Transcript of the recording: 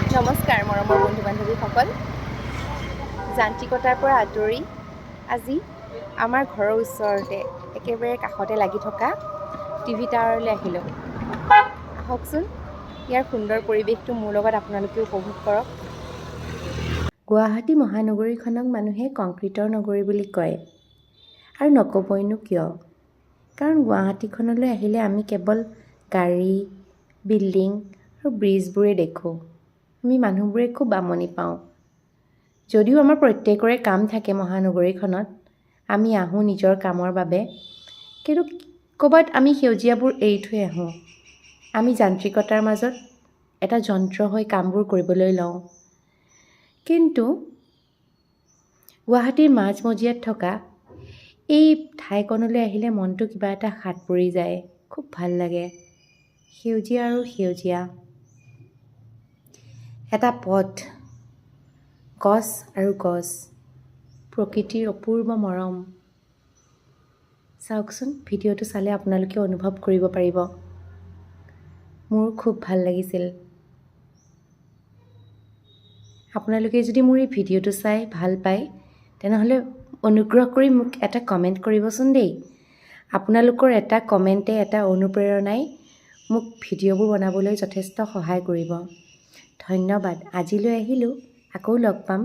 নমস্কাৰ মৰমৰ বন্ধু বান্ধৱীসকল। যান্ত্ৰিকতাৰ পৰা আঁতৰি আজি আমাৰ ঘৰৰ ওচৰতে একেবাৰে কাষতে লাগি থকা টিভি টাৱাৰলৈ আহিলোঁ। আহকচোন, ইয়াৰ সুন্দৰ পৰিৱেশটো মোৰ লগত আপোনালোকে উপভোগ কৰক। গুৱাহাটী মহানগৰীখনক মানুহে কংক্ৰিটৰ নগৰী বুলি কয়, আৰু নক'বইনো কিয়। কাৰণ গুৱাহাটীখনলৈ আহিলে আমি কেৱল গাড়ী, বিল্ডিং আৰু ব্ৰিজবোৰে দেখোঁ। আমি মানুহবোৰে খুব আমনি পাওঁ। যদিও আমাৰ প্ৰত্যেকৰে কাম থাকে মহানগৰীখনত, আমি আহোঁ নিজৰ কামৰ বাবে, কিন্তু ক'ৰবাত আমি সেউজীয়াবোৰ এৰি থৈ আহোঁ। আমি যান্ত্ৰিকতাৰ মাজত এটা যন্ত্ৰ হৈ কামবোৰ কৰিবলৈ লওঁ। কিন্তু গুৱাহাটীৰ মাজমজিয়াত থকা এই ঠাইকণলৈ আহিলে মনটো কিবা এটা সাত পৰি যায়, খুব ভাল লাগে। সেউজীয়া আৰু সেউজীয়া এটা পথ, গছ আৰু গছ, প্ৰকৃতিৰ অপূৰ্ব মৰম। চাওকচোন, ভিডিঅ'টো চালে আপোনালোকে অনুভৱ কৰিব পাৰিব। মোৰ খুব ভাল লাগিছিল। আপোনালোকে যদি মোৰ এই ভিডিঅ'টো চাই ভাল পায়, তেনেহ'লে অনুগ্ৰহ কৰি মোক এটা কমেণ্ট কৰিবচোন দেই। আপোনালোকৰ এটা কমেণ্টে, এটা অনুপ্ৰেৰণাই মোক ভিডিঅ'বোৰ বনাবলৈ যথেষ্ট সহায় কৰিব। ধন্যবাদ। আজিলৈ আহিলোঁ, আকৌ লগ পাম।